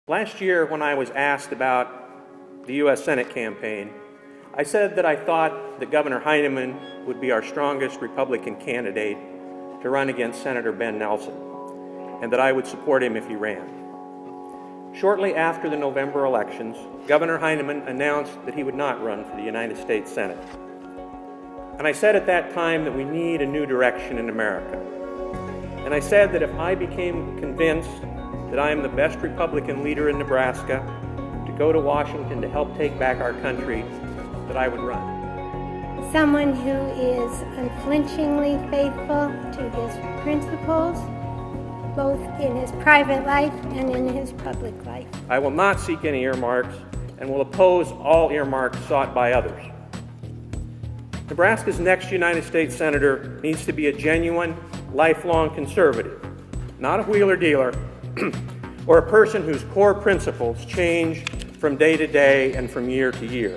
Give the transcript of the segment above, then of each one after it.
Last year, when I was asked about the U.S. Senate campaign, I said that I thought that Governor Heinemann would be our strongest Republican candidate to run against Senator Ben Nelson, and that I would support him if he ran. Shortly after the November elections, Governor Heinemann announced that he would not run for the United States Senate. And I said at that time that we need a new direction in America. And I said that if I became convinced that I am the best Republican leader in Nebraska to go to Washington to help take back our country, that I would run. Someone who is unflinchingly faithful to his principles, both in his private life and in his public life. I will not seek any earmarks and will oppose all earmarks sought by others. Nebraska's next United States Senator needs to be a genuine, lifelong conservative, not a wheeler-dealer, or a person whose core principles change from day to day and from year to year.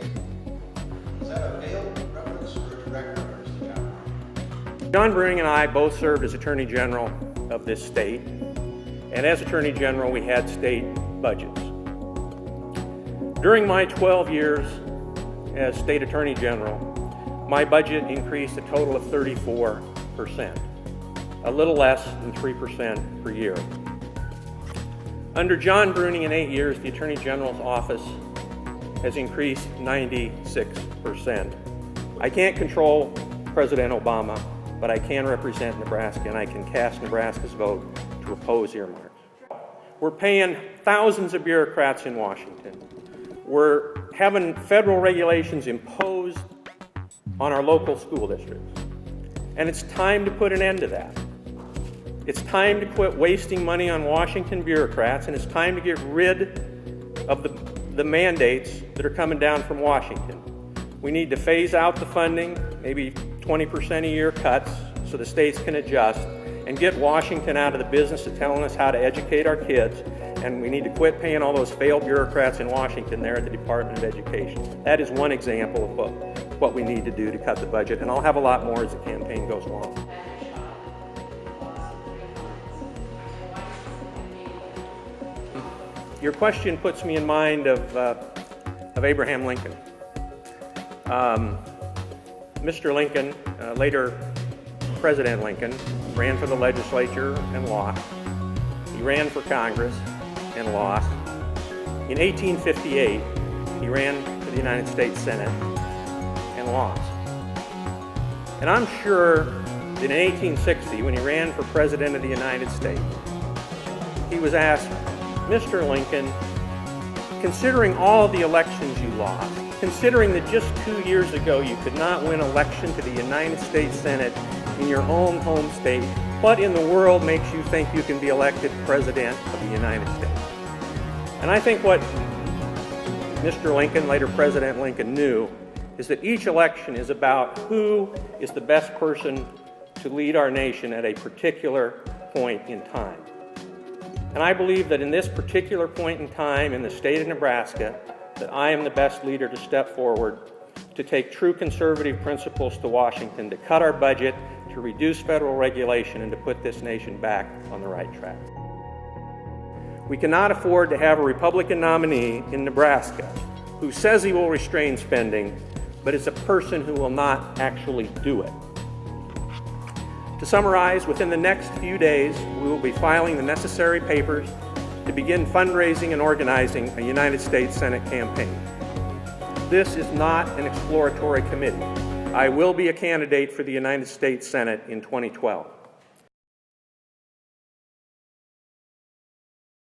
Is that a veiled reference or a direct reference to John? John Bruning and I both served as Attorney General of this state, and as Attorney General we had state budgets. During my 12 years as State Attorney General, my budget increased a total of 34%, a little less than 3% per year. Under John Bruning, in 8 years, the Attorney General's office has increased 96%. I can't control President Obama, but I can represent Nebraska, and I can cast Nebraska's vote to oppose earmarks. We're paying thousands of bureaucrats in Washington. We're having federal regulations imposed on our local school districts. And it's time to put an end to that. It's time to quit wasting money on Washington bureaucrats, and it's time to get rid of the mandates that are coming down from Washington. We need to phase out the funding, maybe 20% a year cuts, so the states can adjust, and get Washington out of the business of telling us how to educate our kids, and we need to quit paying all those failed bureaucrats in Washington there at the Department of Education. That is one example of what we need to do to cut the budget, and I'll have a lot more as the campaign goes along. Your question puts me in mind of Abraham Lincoln. Mr. Lincoln, later President Lincoln, ran for the legislature and lost. He ran for Congress and lost. In 1858, he ran for the United States Senate and lost. And I'm sure that in 1860, when he ran for President of the United States, he was asked, Mr. Lincoln, considering all the elections you lost, considering that just 2 years ago you could not win election to the United States Senate in your own home state, what in the world makes you think you can be elected President of the United States? And I think what Mr. Lincoln, later President Lincoln, knew is that each election is about who is the best person to lead our nation at a particular point in time. And I believe that in this particular point in time in the state of Nebraska, that I am the best leader to step forward to take true conservative principles to Washington, to cut our budget, to reduce federal regulation, and to put this nation back on the right track. We cannot afford to have a Republican nominee in Nebraska who says he will restrain spending, but is a person who will not actually do it. To summarize, within the next few days, we will be filing the necessary papers to begin fundraising and organizing a United States Senate campaign. This is not an exploratory committee. I will be a candidate for the United States Senate in 2012.